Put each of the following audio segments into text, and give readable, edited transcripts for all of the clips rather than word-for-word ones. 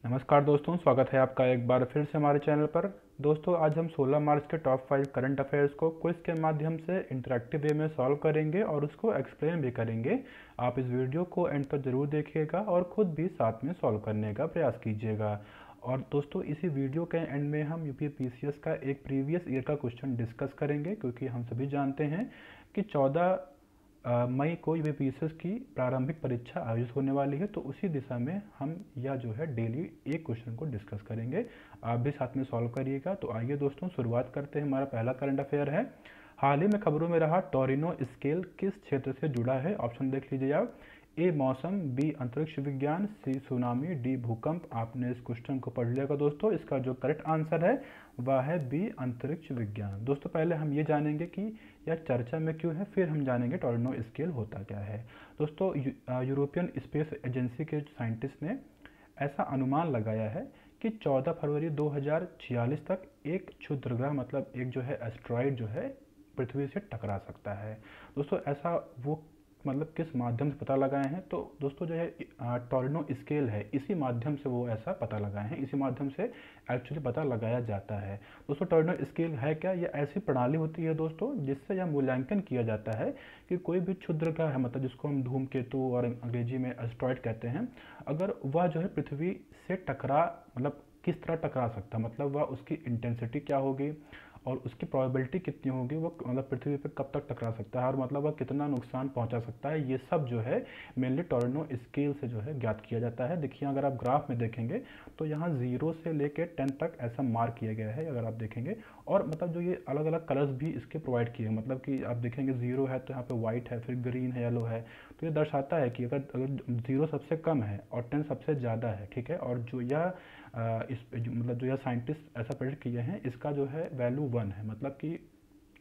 नमस्कार दोस्तों, स्वागत है आपका एक बार फिर से हमारे चैनल पर। दोस्तों, आज हम 16 मार्च के टॉप 5 करंट अफेयर्स को क्विज के माध्यम से इंटरेक्टिव वे में सॉल्व करेंगे और उसको एक्सप्लेन भी करेंगे। आप इस वीडियो को एंड तक जरूर देखिएगा और खुद भी साथ में सॉल्व करने का प्रयास कीजिएगा। और दोस्तों, इसी वीडियो के एंड में हम यूपी पीसीएस का एक प्रीवियस ईयर का क्वेश्चन डिस्कस करेंगे, क्योंकि हम सभी जानते हैं कि 14 मई को यूपीपीसीएस की प्रारंभिक परीक्षा आयोजित होने वाली है। तो उसी दिशा में हम या जो है डेली एक क्वेश्चन को डिस्कस करेंगे। आप भी साथ में सॉल्व करिएगा। तो आइए दोस्तों, शुरुआत करते हैं। हमारा पहला करंट अफेयर है, हाल ही में खबरों में रहा टोरिनो स्केल किस क्षेत्र से जुड़ा है? ऑप्शन देख लीजिए आप। ए मौसम, बी अंतरिक्ष विज्ञान, सी सुनामी, डी भूकंप। आपने इस क्वेश्चन को पढ़ लिया दोस्तों। इसका जो करेक्ट आंसर है वह है बी अंतरिक्ष विज्ञान। दोस्तों, पहले हम ये जानेंगे कि यह चर्चा में क्यों है, फिर हम जानेंगे टोरिनो स्केल होता क्या है। दोस्तों, यूरोपियन स्पेस एजेंसी के साइंटिस्ट ने ऐसा अनुमान लगाया है कि 14 फरवरी 2046 तक एक क्षुद्रग्रह मतलब एक जो है एस्ट्रॉइड जो है पृथ्वी से टकरा सकता है। दोस्तों, ऐसा वो मतलब किस माध्यम से पता लगाए हैं? तो दोस्तों, जो है टोरिनो स्केल है, इसी माध्यम से वो ऐसा पता लगाए हैं, इसी माध्यम से एक्चुअली पता लगाया जाता है। दोस्तों, टोरिनो स्केल है क्या? यह ऐसी प्रणाली होती है दोस्तों जिससे यह मूल्यांकन किया जाता है कि कोई भी क्षुद्रग्रह है, मतलब जिसको हम धूमकेतु और अंग्रेजी में एस्ट्रॉइड कहते हैं, अगर वह जो है पृथ्वी से टकरा मतलब किस तरह टकरा सकता है, मतलब वह उसकी इंटेंसिटी क्या होगी और उसकी प्रोबेबिलिटी कितनी होगी, वो मतलब पृथ्वी पर कब तक टकरा सकता है और मतलब वह कितना नुकसान पहुंचा सकता है, ये सब जो है मेनली टोरिनो स्केल से जो है ज्ञात किया जाता है। देखिए, अगर आप ग्राफ में देखेंगे तो यहाँ 0 से लेकर 10 तक ऐसा मार्क किया गया है, अगर आप देखेंगे। और मतलब जो ये अलग अलग कलर्स भी इसके प्रोवाइड किए हैं, मतलब कि आप देखेंगे 0 है तो यहाँ पे व्हाइट है, फिर ग्रीन है, येलो है। तो ये दर्शाता है कि अगर 0 सबसे कम है और 10 सबसे ज़्यादा है, ठीक है, और जो यह इस मतलब जो यह साइंटिस्ट ऐसा प्रेडिक्ट किए हैं, इसका जो है वैल्यू 1 है, मतलब कि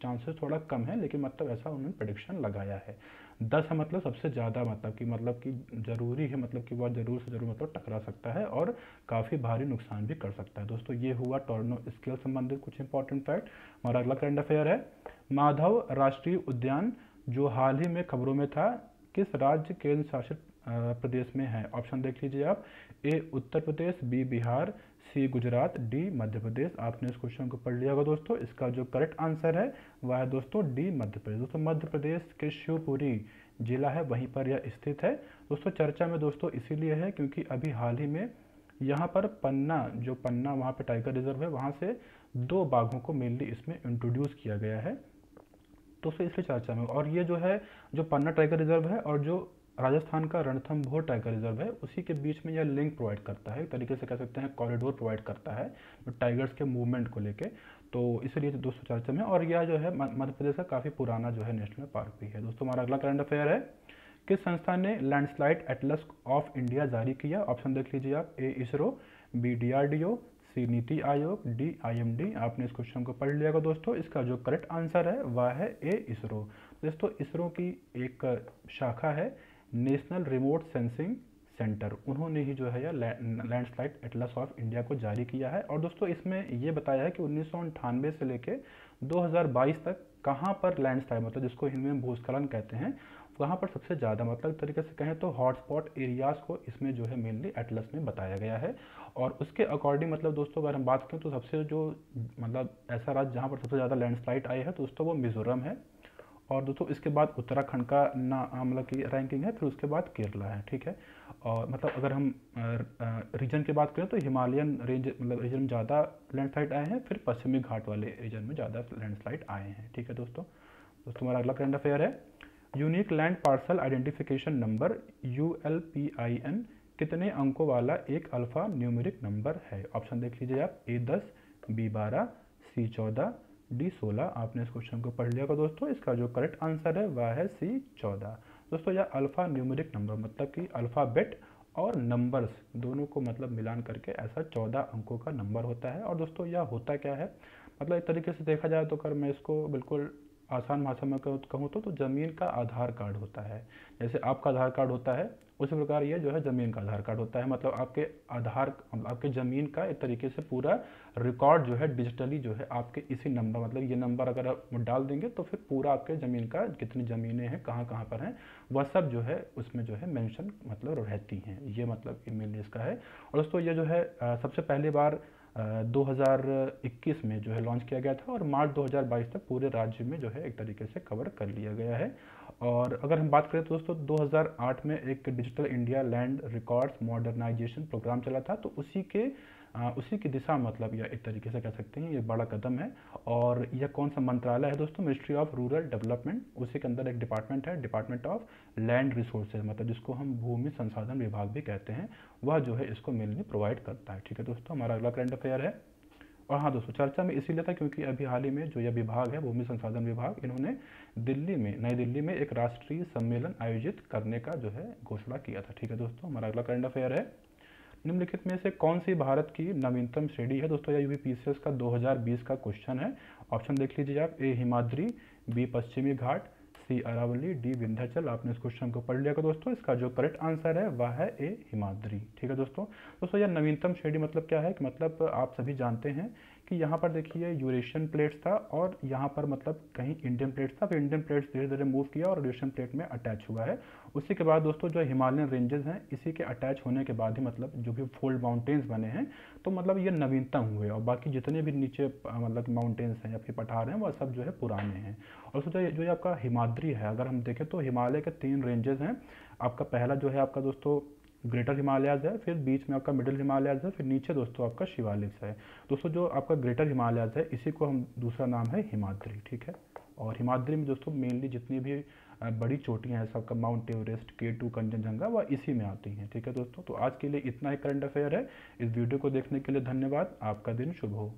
चांसेस थोड़ा कम है, लेकिन मतलब ऐसा उन्होंने प्रेडिक्शन लगाया है। 10 है मतलब सबसे ज़्यादा, मतलब कि ज़रूरी है, मतलब कि वह ज़रूर से ज़रूर मतलब टकरा सकता है और काफ़ी भारी नुकसान भी कर सकता है। दोस्तों, ये हुआ टोरिनो स्केल संबंधित कुछ इंपॉर्टेंट फैक्ट। हमारा अगला करंट अफेयर है, माधव राष्ट्रीय उद्यान जो हाल ही में खबरों में था, किस राज्य केंद्र शासित प्रदेश में है? ऑप्शन देख लीजिए आप। ए उत्तर प्रदेश, बी बिहार, सी गुजरात, डी मध्य प्रदेश। आपने इस क्वेश्चन को पढ़ लिया होगा दोस्तों। इसका जो करेक्ट आंसर है वह है दोस्तों डी मध्य प्रदेश। दोस्तों, मध्य प्रदेश के शिवपुरी जिला है, वहीं पर यह स्थित है। दोस्तों, चर्चा में दोस्तों इसीलिए है क्योंकि अभी हाल ही में यहाँ पर पन्ना वहाँ पे टाइगर रिजर्व है, वहाँ से 2 बाघों को मेनली इसमें इंट्रोड्यूस किया गया है, तो उससे इसलिए चर्चा में। और ये जो है, जो पन्ना टाइगर रिजर्व है और जो राजस्थान का रणथंभौर टाइगर रिजर्व है, उसी के बीच में यह लिंक प्रोवाइड करता है, एक तरीके से कह सकते हैं कॉरिडोर प्रोवाइड करता है टाइगर्स के मूवमेंट को लेके। तो इसलिए दोस्तों चर्चा में, और यह जो है मध्य प्रदेश का काफ़ी पुराना जो है नेशनल पार्क भी है। दोस्तों, हमारा अगला करंट अफेयर है, किस संस्था ने लैंडस्लाइड एटलस ऑफ इंडिया जारी किया? ऑप्शन देख लीजिए आप। ए इसरो, बी डीआरडीओ, सी नीति आयोग, डी आईएमडी। आपने इस क्वेश्चन को पढ़ लिया होगा दोस्तों। इसका जो करेक्ट आंसर है वह है ए इसरो। दोस्तों, इसरो की एक शाखा है नेशनल रिमोट सेंसिंग सेंटर, उन्होंने ही जो है यह लैंडस्लाइड एटलस ऑफ इंडिया को जारी किया है। और दोस्तों, इसमें ये बताया है कि 1998 से लेके 2022 तक कहाँ पर लैंडस्लाइड मतलब जिसको हिंदी में भूस्खलन कहते हैं, वहाँ पर सबसे ज़्यादा मतलब एक तरीके से कहें तो हॉटस्पॉट एरियाज़ को इसमें जो है मेनली एटलस में बताया गया है। और उसके अकॉर्डिंग मतलब दोस्तों, अगर हम बात करें तो सबसे जो मतलब ऐसा राज्य जहाँ पर सबसे ज़्यादा लैंडस्लाइड आई है दोस्तों, वो मिजोरम है। और दोस्तों, इसके बाद उत्तराखंड का ना मतलब की रैंकिंग है, फिर उसके बाद केरला है, ठीक है। और मतलब अगर हम रीजन की बात करें तो हिमालयन रेंज मतलब रीजन में ज़्यादा लैंडस्लाइड आए हैं, फिर पश्चिमी घाट वाले रीजन में ज़्यादा लैंडस्लाइड आए हैं, ठीक है दोस्तों, हमारा अगला करंट अफेयर है, unique land parcel identification number ULPIN कितने अंकों वाला एक अल्फा न्यूमेरिक नंबर है? ऑप्शन देख लीजिए आप। ए 10, बी 12, सी 14, डी 16। आपने इस क्वेश्चन को पढ़ लिया होगा दोस्तों। इसका जो करेक्ट आंसर है वह है सी 14। दोस्तों, यह अल्फा न्यूमेरिक नंबर मतलब कि अल्फ़ाबेट और नंबर्स दोनों को मतलब मिलान करके ऐसा 14 अंकों का नंबर होता है। और दोस्तों, यह होता क्या है, मतलब एक तरीके से देखा जाए तो अगर मैं इसको बिल्कुल आसान भाषा में कहूँ तो ज़मीन का आधार कार्ड होता है। जैसे आपका आधार कार्ड होता है, उसी प्रकार ये जो है ज़मीन का आधार कार्ड होता है। मतलब आपके ज़मीन का एक तरीके से पूरा रिकॉर्ड जो है डिजिटली जो है आपके इसी नंबर, मतलब ये नंबर अगर आप डाल देंगे तो फिर पूरा आपके ज़मीन का कितनी ज़मीनें हैं, कहाँ कहाँ पर हैं, वह सब जो है उसमें जो है मेंशन मतलब रहती हैं। ये मतलब ईमेल इसका है। और दोस्तों ये जो है सबसे पहली बार 2021 में जो है लॉन्च किया गया था और मार्च 2022 तक पूरे राज्य में जो है एक तरीके से कवर कर लिया गया है। और अगर हम बात करें तो दोस्तों 2008 में एक digital India land records modernisation programme चला था, तो उसी की दिशा मतलब यह एक तरीके से कह सकते हैं ये बड़ा कदम है। और यह कौन सा मंत्रालय है दोस्तों? मिनिस्ट्री ऑफ रूरल डेवलपमेंट, उसी के अंदर एक डिपार्टमेंट है, डिपार्टमेंट ऑफ लैंड रिसोर्सेज, मतलब जिसको हम भूमि संसाधन विभाग भी कहते हैं, वह जो है इसको मेनली प्रोवाइड करता है। ठीक है दोस्तों, हमारा अगला करंट अफेयर है। और हाँ दोस्तों, चर्चा में इसीलिए था क्योंकि अभी हाल ही में जो यह विभाग है, भूमि संसाधन विभाग, इन्होंने नई दिल्ली में एक राष्ट्रीय सम्मेलन आयोजित करने का जो है घोषणा किया था। ठीक है दोस्तों, हमारा अगला करंट अफेयर है। निम्नलिखित में से कौन सी भारत की नवीनतम श्रेणी है? दोस्तों यह यूपीपीसीएस का 2020 का क्वेश्चन है। ऑप्शन देख लीजिए आप। ए हिमाद्री, बी पश्चिमी घाट, सी अरावली, डी विंध्याचल। आपने इस क्वेश्चन को पढ़ लिया का दोस्तों। इसका जो करेक्ट आंसर है वह है ए हिमाद्री। ठीक है दोस्तों यह नवीनतम श्रेणी मतलब क्या है कि मतलब आप सभी जानते हैं कि यहाँ पर देखिए यूरेशियन प्लेट्स था और यहाँ पर मतलब कहीं इंडियन प्लेट्स था, फिर इंडियन प्लेट्स धीरे धीरे मूव किया और यूरेशियन प्लेट में अटैच हुआ है। उसी के बाद दोस्तों जो हिमालयन रेंजेस हैं, इसी के अटैच होने के बाद ही मतलब जो भी फोल्ड माउंटेन्स बने हैं, तो मतलब ये नवीनतम हुए। और बाकी जितने भी नीचे मतलब माउंटेन्स हैं या फिर पठार हैं, वह सब जो है पुराने हैं। और सोचा जो ये आपका हिमाद्री है, अगर हम देखें तो हिमालय के 3 रेंजेस हैं। आपका पहला जो है आपका दोस्तों ग्रेटर हिमालयाज़ है, फिर बीच में आपका मिडिल हिमालयाज़ है, फिर नीचे दोस्तों आपका शिवालिक्स है। दोस्तों जो आपका ग्रेटर हिमालयाज़ है, इसी को हम दूसरा नाम है हिमाद्री। ठीक है। और हिमाद्री में दोस्तों मेनली जितनी भी बड़ी चोटियाँ हैं, सबका माउंट एवरेस्ट, K2, कंचनजंगा, वह इसी में आती हैं। ठीक है दोस्तों, तो आज के लिए इतना ही करंट अफेयर है। इस वीडियो को देखने के लिए धन्यवाद। आपका दिन शुभ हो।